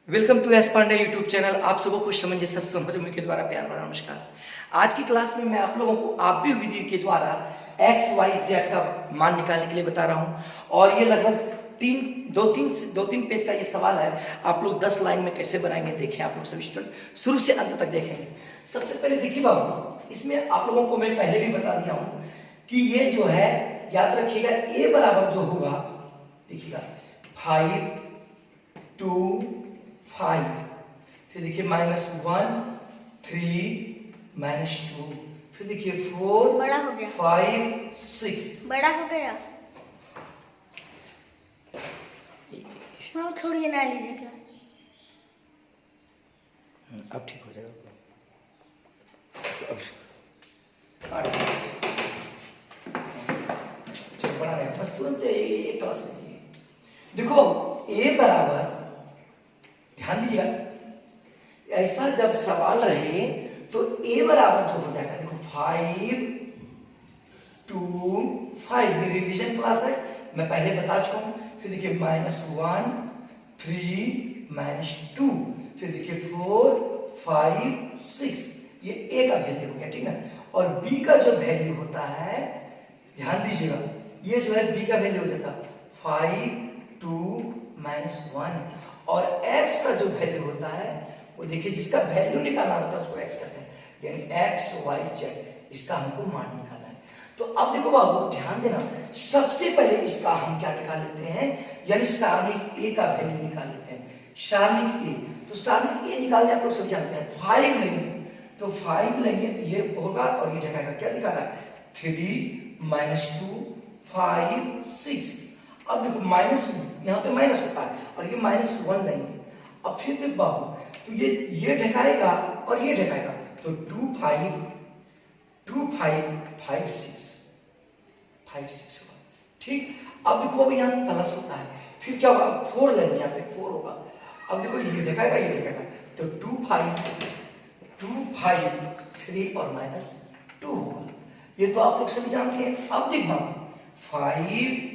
Welcome to S Pandey YouTube channel. आप सबको कुछ समंजस समझ के द्वारा प्यार भरा नमस्कार। आज की क्लास में मैं आप लोगों को आप भी विधि के द्वारा एक्स वाई जेड का मान निकालने के लिए बता रहा हूं। और ये लगभग दो तीन पेज का ये सवाल है। आप लोग 10 लाइन में कैसे बनाएंगे देखें। आप लोग सभी स्टूडेंट शुरू से अंत तक देखेंगे। सबसे पहले देखिए बाबू, इसमें आप लोगों को मैं पहले भी बता दिया हूं कि ये जो है याद रखिएगा, ए बराबर जो होगा देखिएगा 5 2 5, फिर देखिए -1 3 -2, फिर देखिए 4 बड़ा हो गया 5 6 बड़ा हो गया। हाँ छोड़िए ना लीजिए क्लास। अब ठीक हो जाएगा। अब काट चलो बड़ा है, बस तुरंत एक क्लास लीजिए। देखो ए बराबर, ध्यान दीजिएगा, ऐसा जब सवाल रहे तो ए बराबर जो हो जाएगा, देखो 5 2 5 मेरी रिवीजन क्लास है, मैं पहले बता चुका हूं। फिर देखिए -1 3 -2, फिर देखिए 4 5 6, ये ए का वैल्यू हो गया, ठीक ना। और बी का जो वैल्यू होता है, ध्यान दीजिएगा, ये जो है बी का वैल्यू हो जाता है 5 2 -1। और x का जो वैल्यू होता है वो देखिए, जिसका वैल्यू निकालना होता है उसको x कहते हैं, यानी x y z, इसका हमको मान निकालना है। तो अब देखो बाबू ध्यान देना, सबसे पहले इसका हम क्या निकाल लेते हैं, यानी सारणिक a का वैल्यू निकाल लेते हैं। सारणिक a, तो सारणिक a निकालने आप लोग सब जानते हैं, 5 लेंगे तो 5 लेंगे तो ये होगा और ये ढकाएगा, क्या दिखा रहा है 3 -2 5 6। अब देखो माइनस, यहाँ पे माइनस होता है और ये -1 लेंगे। अब फिर देख बाबू, तो ये ढकाएगा और ये ढकाएगा, तो 2 5 2 5 5 6 5 6 होगा, ठीक। अब देखो बाबू यहाँ प्लस होता है, फिर क्या होगा 4 लेंगे, यहाँ पे 4 होगा। अब देखो ये ढकाएगा ये ढकाएगा, तो 2 5 3 और -2 होगा। ये तो आप लोग सभी जानते हैं। अब देख बाबू 5,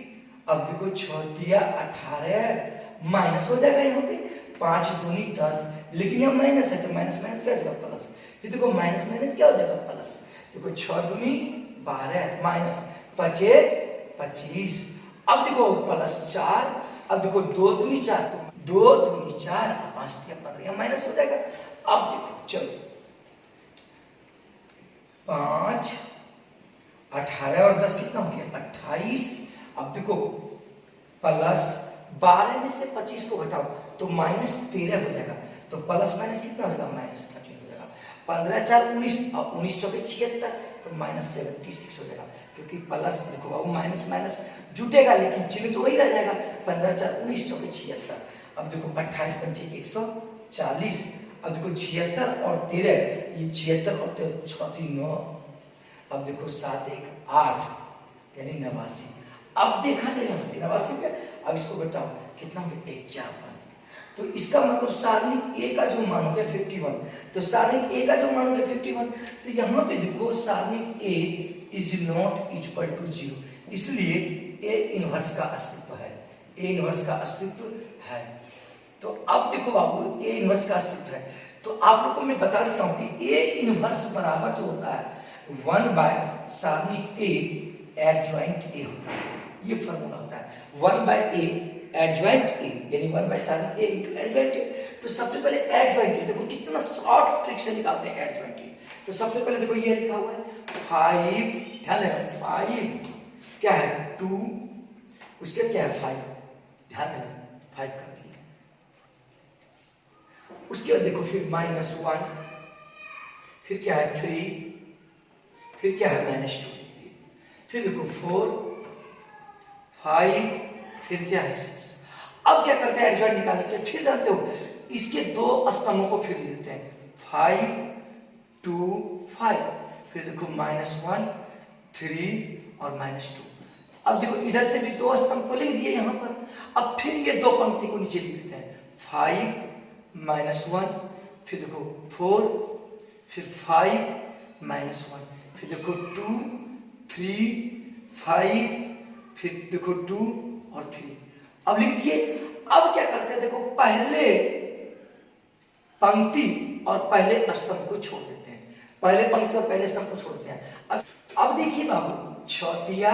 अब देखो 6 दिया 18, माइनस हो जाएगा यहाँ पे 5 दूनी 10, लेकिन यहाँ माइनस है तो माइनस माइनस क्या हो जाएगा प्लस। फिर देखो माइनस माइनस क्या हो जाएगा प्लस। देखो 6 दूनी 12 माइनस 5 25। अब देखो +4, अब देखो 2 दूनी 4, तो 2 दूनी 4 5 दिया 15, यहाँ माइनस हो जाएगा। अब देखो चलो 5 18 और 10 कितना हो गया 28। अब देखो +12 में से 25 को घटाओ तो -13 हो जाएगा, तो प्लस माइनस कितना हो जाएगा -13 हो जाएगा। 15 4 19 और 19 चौके 76, तो -76 हो जाएगा, क्योंकि प्लस देखो अब माइनस माइनस जुटेगा लेकिन चिन्ह तो वही रह जाएगा। 15 4 19 चौके 76। अब देखो 28 पंचे 140। अब देखो 76 और 13, ये 76 और 13 9। अब देखो 7 1 8 यानी 89। अब देखा जाए यहाँ पे 89 पे, अब इसको घटाओ कितना हो गया 51। तो इसका मतलब सारणिक ए का जो मान हो गया 51, तो सारणिक ए का जो मान हो गया 51, तो यहाँ पे देखो सारणिक ए इज नॉट इक्वल टू 0, इसलिए ए इनवर्स का अस्तित्व है, ए इनवर्स का अस्तित्व है। तो अब देखो बाबू ए इनवर्स का अस्तित्व है, तो आप लोग को मैं बता देता हूँ कि ए इनवर्स बराबर जो होता है 1 सारणिक ए एडजॉइंट ए होता है। ये फॉर्मूला होता है 1 एडजॉइंट ए, यानी 1 सारणिक ए इनटू एडजॉइंट ए। तो सबसे पहले एडजॉइंट ए देखो कितना शॉर्ट ट्रिक से निकालते हैं एडजॉइंट ए। तो सबसे पहले देखो ये लिखा हुआ है 5, ध्यान देना 5 क्या है 2, उसके क्या है 5, ध्यान देना 5 कर दिया। उसके बाद देखो फिर -1, फिर क्या है 3, फिर क्या है -2, फिर देखो 4 5, फिर क्या है 6। अब क्या करते हैं एडजॉइंट निकालने के लिए, फिर जानते हो इसके दो स्तंभों को फिर लेते हैं 5 2 5, फिर देखो -1 3 और -2। अब देखो इधर से भी दो स्तंभ को लिख दिए यहाँ पर। अब फिर ये दो पंक्ति को नीचे लिख देते हैं 5 -1, फिर देखो 4, फिर 5 -1, फिर देखो 2 3 5, फिर देखो 2 और 3। अब लिख दिए। अब क्या करते हैं देखो, पहले पंक्ति और पहले स्तंभ को छोड़ देते हैं, पहले पंक्ति और पहले स्तंभ को छोड़ते हैं। अब देखिए बाबू, 6 तिया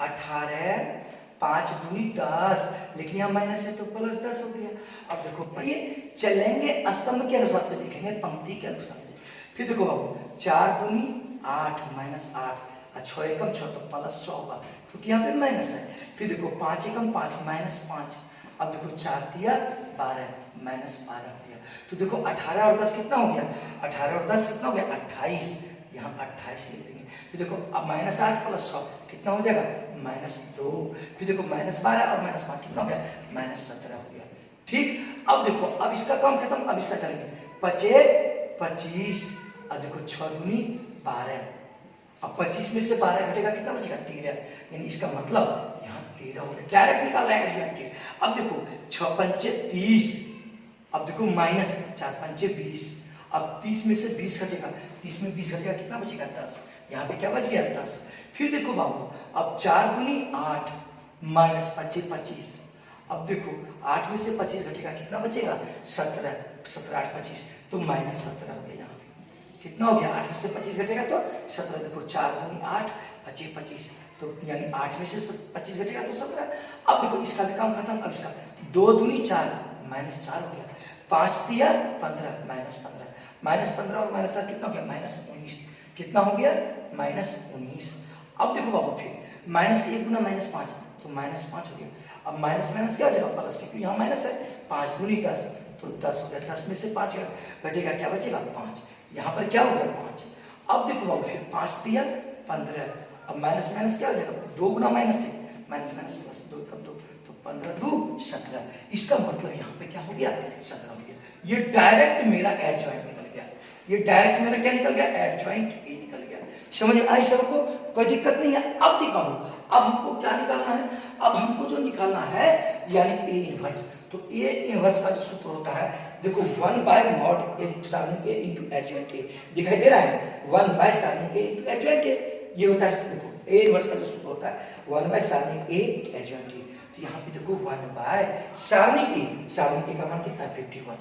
18, 5 दूनी 10, लेकिन यहाँ माइनस है तो प्लस 10 हो गया। अब देखो ये चलेंगे स्तंभ के अनुसार से, लिखेंगे पंक्ति के अनुसार से। फिर देखो बाबू, 4 दूनी 8 माइनस 8, 6 एकम 6 तो प्लस 6 होगा क्योंकि यहाँ पे माइनस है। फिर देखो 5 एकम 5 माइनस 5। अब देखो 4 तिया 12 माइनस 12 हो गया। तो देखो 18 और 10 कितना हो गया, 18 और 10 कितना हो गया 28, यहाँ 28 लिख देंगे। फिर देखो अब माइनस 8 प्लस 6 कितना हो जाएगा माइनस 2। फिर देखो माइनस 12 और माइनस 5 कितना हो गया माइनस 17 हो गया। ठीक, अब देखो अब इसका काम खत्म, अब इसका चलेंगे 5 25। अब देखो 6 दूनी 12, अब 25 में से 12 घटेगा कितना बचेगा 13, यानी इसका मतलब यहाँ 13 हो गया। डायरेक्ट निकाल रहे हैं एडजॉइंट। अब देखो 6 पंचे 30, अब देखो माइनस 4 पंचे 20, अब 30 में से 20 घटेगा, 30 में 20 घटेगा कितना बचेगा 10, यहाँ पे क्या बच गया 10। फिर देखो बाबू, अब 4 दूनी 8 माइनस 5 25, अब देखो 8 में से 25 घटेगा कितना बचेगा 17, 17 8 25 तो माइनस 17 हो गया। यहाँ पे कितना हो गया 8 में से 25 घटेगा तो 17। देखो 4 दूनी 8 25 25 तो यानी 8 में से 25 घटेगा तो 17। अब देखो इसका भी काम खत्म। अब इसका 2 दूनी 4 माइनस 4 हो गया, 5 तिया 15 माइनस 15, माइनस 15 और माइनस 4 कितना हो गया माइनस 19, कितना हो गया माइनस 19। अब देखो बाबू फिर माइनस 1 गुना माइनस 5 तो माइनस 5 हो गया। अब माइनस माइनस क्या हो जाएगा प्लस, क्योंकि यहाँ माइनस है। 5 दूनी 10 तो 10 हो गया, 10 में से 5 घटेगा क्या बचेगा 5, यहाँ पर क्या हो गया 5। अब देखो बाबू फिर 5 तिया 15, अब माइनस माइनस क्या हो जाएगा 2 गुना माइनस है, माइनस माइनस प्लस 2 कब 2 तो 15 2 17, इसका मतलब यहाँ पे क्या हो गया 17 हो गया। ये डायरेक्ट मेरा एडजॉइंट निकल गया, ये डायरेक्ट मेरा क्या निकल गया एडजॉइंट ए निकल गया। समझ में आई सबको, कोई दिक्कत नहीं है। अब देखो अब हमको क्या निकालना है, अब हमको जो निकालना है यानी ए इनवर्स। तो ए इनवर्स का जो सूत्र होता है देखो 1 by mod A sine A into adjoint A, दिखाई दे रहा है 1 by sine A into adjoint A, ये होता है। देखो ए इनवर्स का जो सूत्र होता है 1 by sine A adjoint A, तो यहाँ पे देखो 1 बाय साइन ए का मान कितना है 51।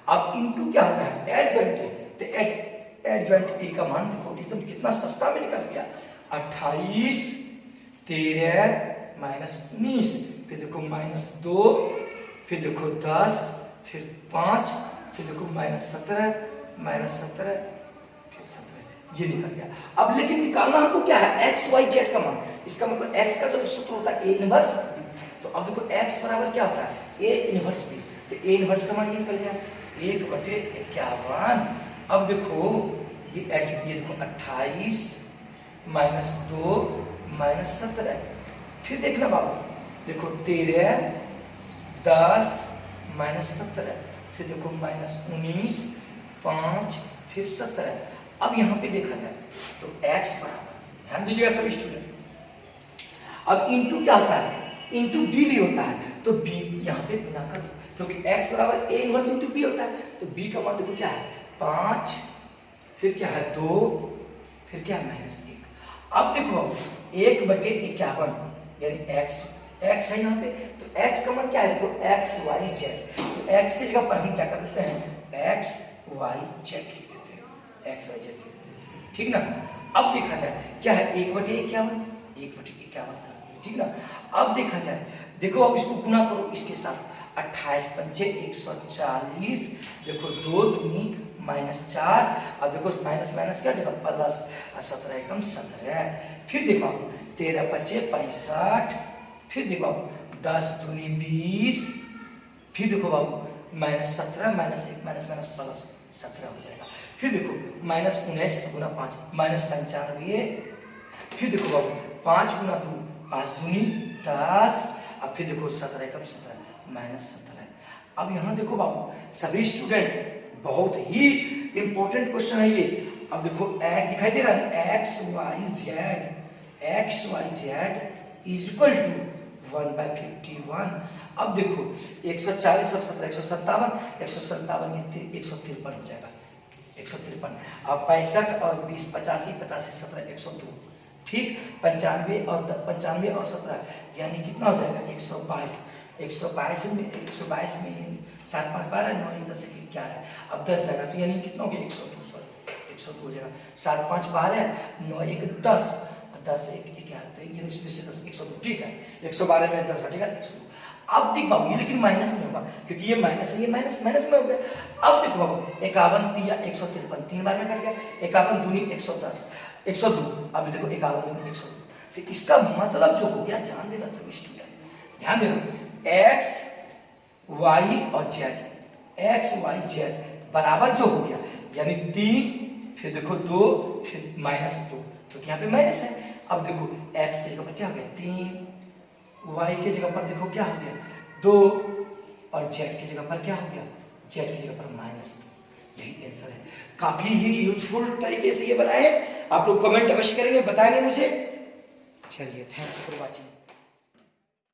अब इनटू क्या होता है एडजॉइंट ए, तो एडजॉइंट ए का मान देखो एकदम कितना सस्ता में निकल गया 28 13 माइनस 19, फिर देखो माइनस 2, फिर देखो 10, फिर 5, फिर देखो माइनस 17 फिर 17, ये निकल गया। अब लेकिन निकालना हमको क्या है एक्स वाई जेड का मान, इसका मतलब एक्स का जो सूत्र होता है ए इनवर्स बी, तो अब देखो एक्स बराबर क्या होता है ए इनवर्स बी, तो ए इनवर्स का मान ये निकल गया 1/51। अब देखो ये देखो 28 माइनस 2 माइनस 17, फिर देखना बाबू देखो 13 10 माइनस 17, फिर देखो माइनस 19 5 फिर 17। अब यहाँ पे देखा जाए तो x बराबर, ध्यान दीजिएगा सभी स्टूडेंट, अब इंटू क्या होता है इंटू बी भी होता है, तो b यहाँ पे गुना कर दो क्योंकि x बराबर a इनवर्स इंटू b होता है, तो b का मान देखो क्या है 5, फिर क्या है 2, फिर क्या है माइनस 1। अब देखो 1/51 यानी x है यहाँ पे, तो x का मान क्या है देखो x y z, तो x की जगह पर हम क्या कर देते हैं x y z लिख देते हैं, x y z लिख देते हैं, ठीक ना। अब देखा जाए क्या है 1/51 ठीक ना। अब देखा जाए देखो अब इसको गुना करो इसके साथ 28 पंचे 140, देखो 2 दूनी माइनस 4, अब देखो माइनस माइनस क्या देखो प्लस 17 एकम 17, फिर देखो 13 पंचे 65, फिर देखो 10 दूनी 20, फिर देखो बाबू minus 17 minus 1 minus minus plus 17 हो जाएगा, फिर देखो माइनस 19 गुना 5 माइनस 95, फिर देखो बाबू 5 गुना 2 5 दूनी 10, अब फिर देखो 17 एकम 17 माइनस 17। अब यहाँ देखो बाबू सभी स्टूडेंट बहुत ही इंपॉर्टेंट क्वेश्चन है ये। अब देखो दिखाई दे रहा है X Y Z is equal to 1/51। अब देखो 140 और 17 157 ये 153 हो जाएगा 153। अब 65 और 20 85 17 102, ठीक 95 और 17 यानी कितना हो जाएगा 122 122 में 7 5 12 9 1 10 1 11 अब 10 जाएगा तो यानी कितना हो गया 102 सॉरी 102 हो जाएगा 7 5 12 9 1 10 और 10 1 11 तो यानी इसमें से 10 102 ठीक है 112 में 10 घटेगा 102। अब देख बाबू ये लेकिन माइनस में होगा क्योंकि ये माइनस है ये माइनस माइनस में हो गया। अब देखो बाबू 51 तिया 153 3 बार में कट गया 51 दूनी 110 102 अब देखो 51 दूनी 102 फिर इसका मतलब जो हो गया ध्यान देना सभी स्टूडेंट ध्यान देना x y और z x y z बराबर जो हो गया यानी 3 फिर देखो 2 फिर -2 क्योंकि यहाँ पे माइनस है। अब देखो x की जगह पर क्या हो गया 3 y के जगह पर देखो क्या हो गया 2 और z की जगह पर क्या हो गया z की जगह पर -2 यही आंसर है। काफी ही यूजफुल तरीके से ये बनाए आप लोग कमेंट अवश्य करेंगे बताएंगे मुझे। चलिए थैंक्स फॉर वॉचिंग।